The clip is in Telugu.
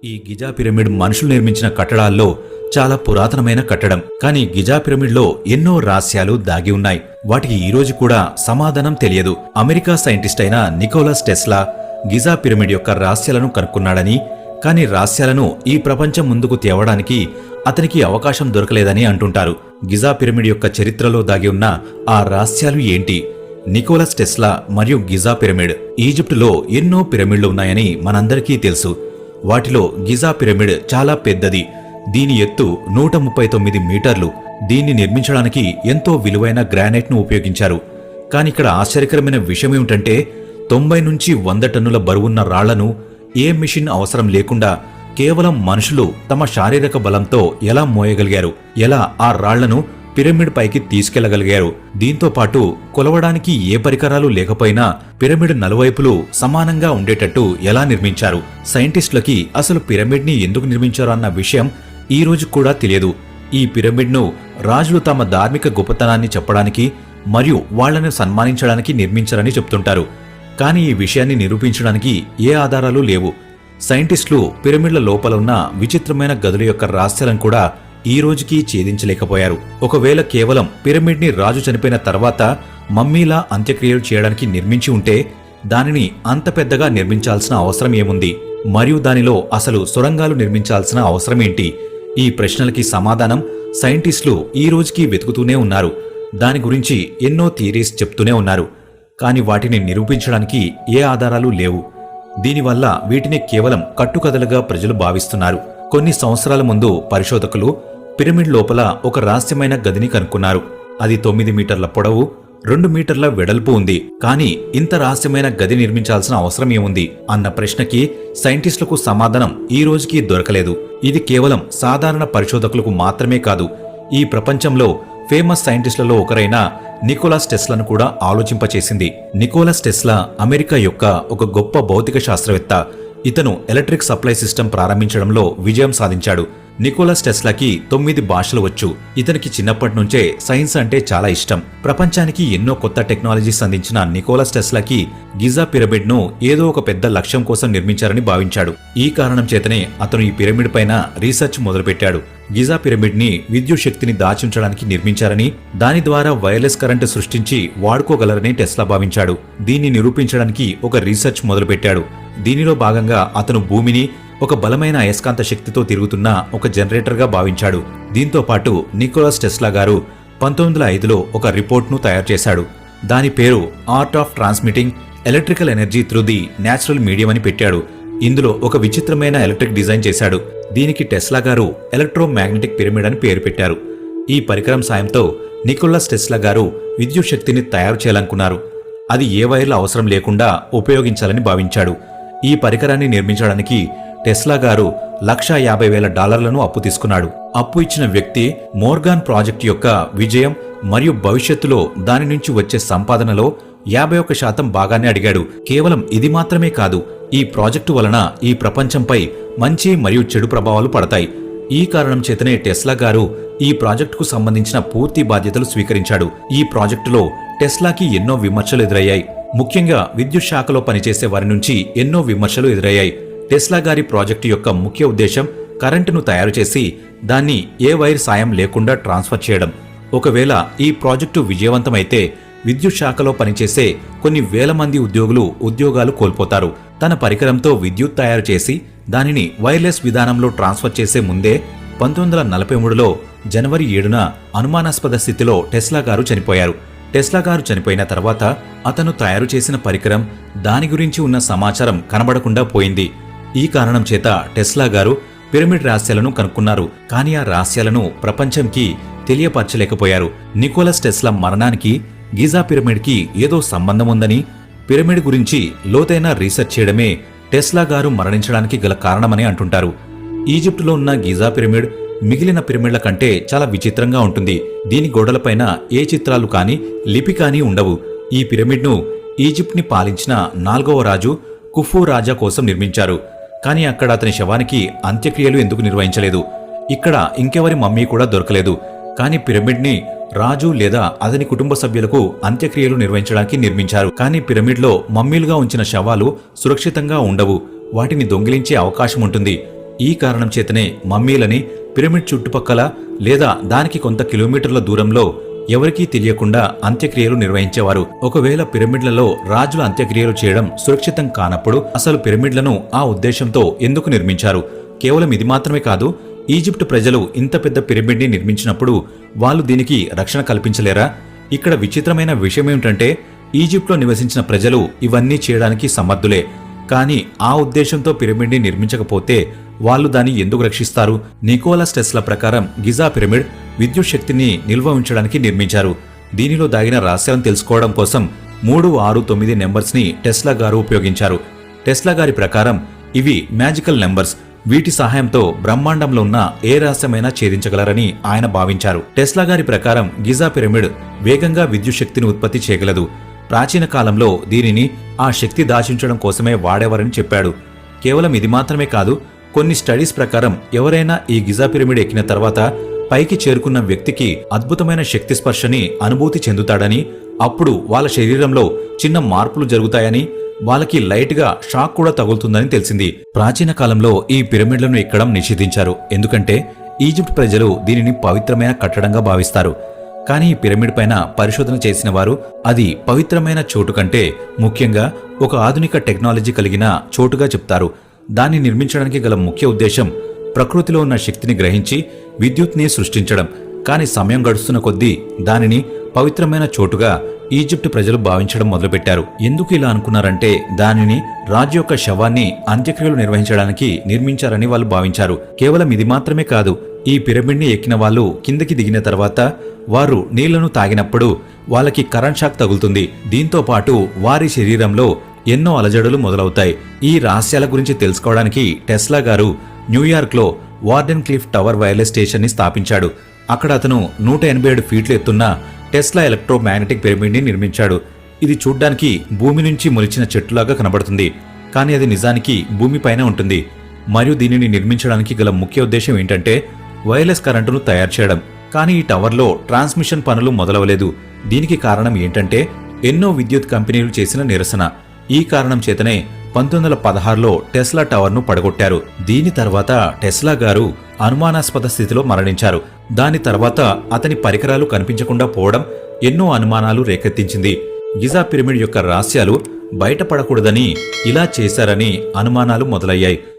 ఈ గిజా పిరమిడ్ మనుషులు నిర్మించిన కట్టడాల్లో చాలా పురాతనమైన కట్టడం. కానీ గిజా పిరమిడ్లో ఎన్నో రహస్యాలు దాగి ఉన్నాయి. వాటికి ఈ రోజు కూడా సమాధానం తెలియదు. అమెరికా సైంటిస్ట్ అయిన నికోలస్ టెస్లా గిజా పిరమిడ్ యొక్క రహస్యాలను కనుక్కున్నాడని, కానీ రహస్యాలను ఈ ప్రపంచం ముందుకు తేవడానికి అతనికి అవకాశం దొరకలేదని అంటుంటారు. గిజా పిరమిడ్ యొక్క చరిత్రలో దాగి ఉన్న ఆ రహస్యాలు ఏంటి? నికోలస్ టెస్లా మరియు గిజా పిరమిడ్. ఈజిప్టులో ఎన్నో పిరమిడ్లు ఉన్నాయని మనందరికీ తెలుసు. వాటిలో గిజా పిరమిడ్ చాలా పెద్దది. దీని ఎత్తు 139 మీటర్లు. దీన్ని నిర్మించడానికి ఎంతో విలువైన గ్రానైట్ను ఉపయోగించారు. కానిక్కడ ఆశ్చర్యకరమైన విషయం ఏమిటంటే 90 నుంచి 100 టన్నుల బరువున్న రాళ్లను ఏ మిషన్ అవసరం లేకుండా కేవలం మనుషులు తమ శారీరక బలంతో ఎలా మోయగలిగారు, ఎలా ఆ రాళ్లను పిరమిడ్ పైకి తీసుకెళ్లగలిగారు. దీంతో పాటు కొలవడానికి ఏ పరికరాలు లేకపోయినా పిరమిడ్ నలువైపులు సమానంగా ఉండేటట్టు ఎలా నిర్మించారు? సైంటిస్టులకి అసలు పిరమిడ్ ని ఎందుకు నిర్మించారు అన్న విషయం ఈ రోజు కూడా తెలియదు. ఈ పిరమిడ్ ను రాజులు తమ ధార్మిక గొప్పతనాన్ని చెప్పడానికి మరియు వాళ్లను సన్మానించడానికి నిర్మించారని చెప్తుంటారు. కానీ ఈ విషయాన్ని నిరూపించడానికి ఏ ఆధారాలు లేవు. సైంటిస్టులు పిరమిడ్ల లోపల ఉన్న విచిత్రమైన గదుల యొక్క రహస్యాలను కూడా ఈ రోజుకి ఛేదించలేకపోయారు. ఒకవేళ కేవలం పిరమిడ్ ని రాజు చనిపోయిన తర్వాత మమ్మీలా అంత్యక్రియలు చేయడానికి నిర్మించి ఉంటే దానిని అంత పెద్దగా నిర్మించాల్సిన అవసరం ఏముంది? మరియు దానిలో అసలు సొరంగాలు నిర్మించాల్సిన అవసరమేంటి? ఈ ప్రశ్నలకి సమాధానం సైంటిస్టులు ఈ రోజుకి వెతుకుతూనే ఉన్నారు. దాని గురించి ఎన్నో థియరీస్ చెప్తూనే ఉన్నారు. కానీ వాటిని నిరూపించడానికి ఏ ఆధారాలు లేవు. దీనివల్ల వీటిని కేవలం కట్టుకథలుగా ప్రజలు భావిస్తున్నారు. కొన్ని సంవత్సరాల ముందు పరిశోధకులు పిరమిడ్ లోపల ఒక రహస్యమైన గదిని కనుక్కున్నారు. అది 9 మీటర్ల పొడవు, 2 మీటర్ల వెడల్పు ఉంది. కానీ ఇంత రహస్యమైన గది నిర్మించాల్సిన అవసరం ఏముంది అన్న ప్రశ్నకి సైంటిస్టులకు సమాధానం ఈ రోజుకి దొరకలేదు. ఇది కేవలం సాధారణ పరిశోధకులకు మాత్రమే కాదు, ఈ ప్రపంచంలో ఫేమస్ సైంటిస్టులలో ఒకరైన నికోలస్ టెస్లాను కూడా ఆలోచింపచేసింది. నికోలస్ టెస్లా అమెరికా యొక్క ఒక గొప్ప భౌతిక శాస్త్రవేత్త. ఇతను ఎలక్ట్రిక్ సప్లై సిస్టమ్ ప్రారంభించడంలో విజయం సాధించాడు. నికోలస్ టెస్లాకి 9 భాషలు వచ్చు. ఇతనికి చిన్నప్పటి నుంచే సైన్స్ అంటే చాలా ఇష్టం. ప్రపంచానికి ఎన్నో కొత్త టెక్నాలజీస్ అందించిన నికోలస్ టెస్లాకి గిజా పిరమిడ్ ను ఏదో ఒక పెద్ద లక్ష్యం కోసం నిర్మించారని భావించాడు. ఈ కారణం చేతనే అతను ఈ పిరమిడ్ పైన రీసెర్చ్ మొదలుపెట్టాడు. గిజా పిరమిడ్ ని విద్యుత్ శక్తిని దాచుంచడానికి నిర్మించారని, దాని ద్వారా వైర్లెస్ కరెంటు సృష్టించి వాడుకోగలరని టెస్లా భావించాడు. దీన్ని నిరూపించడానికి ఒక రీసెర్చ్ మొదలుపెట్టాడు. దీనిలో భాగంగా అతను భూమిని ఒక బలమైన అయస్కాంత శక్తితో తిరుగుతున్న ఒక జనరేటర్గా భావించాడు. దీంతో పాటు నికోలస్ టెస్లా గారు 1905లో ఒక రిపోర్ట్ను తయారు చేశాడు. దాని పేరు art of transmitting electrical energy through the natural medium అని పెట్టాడు. ఇందులో ఒక విచిత్రమైన ఎలక్ట్రిక్ డిజైన్ చేశాడు. దీనికి టెస్లా గారు ఎలక్ట్రోమాగ్నెటిక్ పిరమిడ్ అని పేరు పెట్టారు. ఈ పరికరం సాయంతో నికోలస్ టెస్లా గారు విద్యుత్ శక్తిని తయారు చేయాలనుకున్నారు. అది ఏ వైర్ల అవసరం లేకుండా ఉపయోగించాలని భావించాడు. ఈ పరికరాన్ని నిర్మించడానికి టెస్లా గారు $150,000 అప్పు తీసుకున్నాడు. అప్పు ఇచ్చిన వ్యక్తి మోర్గాన్ ప్రాజెక్టు యొక్క విజయం మరియు భవిష్యత్తులో దాని నుంచి వచ్చే సంపాదనలో 51% భాగాన్ని అడిగాడు. కేవలం ఇది మాత్రమే కాదు, ఈ ప్రాజెక్టు వలన ఈ ప్రపంచంపై మంచి మరియు చెడు ప్రభావాలు పడతాయి. ఈ కారణం చేతనే టెస్లా గారు ఈ ప్రాజెక్టుకు సంబంధించిన పూర్తి బాధ్యతలు స్వీకరించాడు. ఈ ప్రాజెక్టులో టెస్లాకి ఎన్నో విమర్శలు ఎదురయ్యాయి. ముఖ్యంగా విద్యుత్ శాఖలో పనిచేసే వారి నుంచి ఎన్నో విమర్శలు ఎదురయ్యాయి. టెస్లా గారి ప్రాజెక్టు యొక్క ముఖ్య ఉద్దేశం కరెంటును తయారు చేసి దాన్ని ఏ వైర్ సాయం లేకుండా ట్రాన్స్ఫర్ చేయడం. ఒకవేళ ఈ ప్రాజెక్టు విజయవంతమైతే విద్యుత్ శాఖలో పనిచేసే కొన్ని వేల మంది ఉద్యోగాలు కోల్పోతారు. తన పరికరంతో విద్యుత్ తయారు చేసి దానిని వైర్లెస్ విధానంలో ట్రాన్స్ఫర్ చేసే ముందే 1943లో జనవరి 7న అనుమానాస్పద స్థితిలో టెస్లా గారు చనిపోయారు. టెస్లా గారు చనిపోయిన తర్వాత అతను తయారు చేసిన పరికరం, దాని గురించి ఉన్న సమాచారం కనబడకుండా పోయింది. ఈ కారణం చేత టెస్లా గారు పిరమిడ్ రహస్యాలను కనుక్కున్నారు. కానీ ఆ రహస్యాలను ప్రపంచంకి తెలియపరచలేకపోయారు. నికోలస్ టెస్లా మరణానికి గిజా పిరమిడ్ కి ఏదో సంబంధం ఉందని, పిరమిడ్ గురించి లోతైన రీసెర్చ్ చేయడమే టెస్లా గారు మరణించడానికి గల కారణమని అంటుంటారు. ఈజిప్టులో ఉన్న గిజా పిరమిడ్ మిగిలిన పిరమిడ్ల కంటే చాలా విచిత్రంగా ఉంటుంది. దీని గోడలపైన ఏ చిత్రాలు కానీ లిపి కానీ ఉండవు. ఈ పిరమిడ్ను ఈజిప్ట్ ని పాలించిన 4వ రాజు కుఫు రాజా కోసం నిర్మించారు. కానీ అక్కడ అతని శవానికి అంత్యక్రియలు ఎందుకు నిర్వహించలేదు? ఇక్కడ ఇంకెవరి మమ్మీ కూడా దొరకలేదు. కానీ పిరమిడ్ ని రాజు లేదా అతని కుటుంబ సభ్యులకు అంత్యక్రియలు నిర్వహించడానికి నిర్మించారు. కానీ పిరమిడ్లో మమ్మీలుగా ఉంచిన శవాలు సురక్షితంగా ఉండవు. వాటిని దొంగిలించే అవకాశం ఉంటుంది. ఈ కారణం చేతనే మమ్మీలని పిరమిడ్ చుట్టుపక్కల లేదా దానికి కొంత కిలోమీటర్ల దూరంలో ఎవరికీ తెలియకుండా అంత్యక్రియలు నిర్వహించేవారు. ఒకవేళ పిరమిడ్లలో రాజుల అంత్యక్రియలు చేయడం సురక్షితం కానప్పుడు అసలు పిరమిడ్లను ఆ ఉద్దేశంతో ఎందుకు నిర్మించారు? కేవలం ఇది మాత్రమే కాదు, ఈజిప్ట్ ప్రజలు ఇంత పెద్ద పిరమిడ్ని నిర్మించినప్పుడు వాళ్ళు దీనికి రక్షణ కల్పించలేరా? ఇక్కడ విచిత్రమైన విషయమేమిటంటే ఈజిప్ట్లో నివసించిన ప్రజలు ఇవన్నీ చేయడానికి సమర్థులే. కానీ ఆ ఉద్దేశంతో పిరమిడ్ని నిర్మించకపోతే వాళ్ళు దాన్ని ఎందుకు రక్షిస్తారు? నికోలస్ టెస్లా ప్రకారం గిజా పిరమిడ్ విద్యుత్ శక్తిని నిల్వ ఉంచడానికి నిర్మించారు. దీనిలో దాగిన రహస్యాలను తెలుసుకోవడం కోసం 3, 6, 9 నెంబర్స్ ని టెస్లా గారు ఉపయోగించారు. టెస్లా గారి ప్రకారం ఇవి మ్యాజికల్ నెంబర్స్. వీటి సహాయంతో బ్రహ్మాండంలో ఉన్న ఏ రహస్యమైనా ఛేదించగలరని ఆయన భావించారు. టెస్లా గారి ప్రకారం గిజా పిరమిడ్ వేగంగా విద్యుత్ శక్తిని ఉత్పత్తి చేయగలదు. ప్రాచీన కాలంలో దీనిని ఆ శక్తి దాచించడం కోసమే వాడేవారని చెప్పాడు. కేవలం ఇది మాత్రమే కాదు, కొన్ని స్టడీస్ ప్రకారం ఎవరైనా ఈ గిజా పిరమిడ్ ఎక్కిన తర్వాత పైకి చేరుకున్న వ్యక్తికి అద్భుతమైన శక్తి స్పర్శని అనుభూతి చెందుతాడని, అప్పుడు వాళ్ళ శరీరంలో చిన్న మార్పులు జరుగుతాయని, వాళ్ళకి లైట్ గా షాక్ కూడా తగులుతుందని తెలిసింది. ప్రాచీన కాలంలో ఈ పిరమిడ్లను ఎక్కడం నిషేధించారు. ఎందుకంటే ఈజిప్ట్ ప్రజలు దీనిని పవిత్రమైన కట్టడంగా భావిస్తారు. కానీ ఈ పిరమిడ్ పైన పరిశోధన చేసిన వారు అది పవిత్రమైన చోటు కంటే ముఖ్యంగా ఒక ఆధునిక టెక్నాలజీ కలిగిన చోటుగా చెప్తారు. దాన్ని నిర్మించడానికి గల ముఖ్య ఉద్దేశం ప్రకృతిలో ఉన్న శక్తిని గ్రహించి విద్యుత్ని సృష్టించడం. కానీ సమయం గడుస్తున్న కొద్దీ దానిని పవిత్రమైన చోటుగా ఈజిప్ట్ ప్రజలు భావించడం మొదలుపెట్టారు. ఎందుకు ఇలా అనుకున్నారంటే దానిని రాజు యొక్క శవాన్ని అంత్యక్రియలు నిర్వహించడానికి నిర్మించారని వాళ్ళు భావించారు. కేవలం ఇది మాత్రమే కాదు, ఈ పిరమిడ్ని ఎక్కిన వాళ్ళు కిందకి దిగిన తర్వాత వారు నీళ్లను తాగినప్పుడు వాళ్ళకి కరెంట్ షాక్ తగులుతుంది. దీంతో పాటు వారి శరీరంలో ఎన్నో అలజడులు మొదలవుతాయి. ఈ రహస్యాల గురించి తెలుసుకోవడానికి టెస్లా గారు న్యూయార్క్లో warden cliff tower wireless station ని స్థాపించాడు. అక్కడ అతను 187 ఫీట్లు ఎత్తున్న టెస్లా ఎలక్ట్రోమాగ్నెటిక్ పిరమిడ్ని నిర్మించాడు. ఇది చూడ్డానికి భూమి నుంచి మొలిచిన చెట్టులాగా కనబడుతుంది, కానీ అది నిజానికి భూమిపైన ఉంటుంది. మరియు దీనిని నిర్మించడానికి గల ముఖ్య ఉద్దేశం ఏంటంటే వైర్లెస్ కరెంటును తయారు చేయడం. కానీ ఈ టవర్లో ట్రాన్స్మిషన్ పనులు మొదలవలేదు. దీనికి కారణం ఏంటంటే ఎన్నో విద్యుత్ కంపెనీలు చేసిన నిరసన. ఈ కారణం చేతనే 1916లో టెస్లా టవర్ను పడగొట్టారు. దీని తర్వాత టెస్లా గారు అనుమానాస్పద స్థితిలో మరణించారు. దాని తర్వాత అతని పరికరాలు కనిపించకుండా పోవడం ఎన్నో అనుమానాలు రేకెత్తించింది. గిజా పిరమిడ్ యొక్క రహస్యాలు బయటపడకూడదని ఇలా చేశారని అనుమానాలు మొదలయ్యాయి.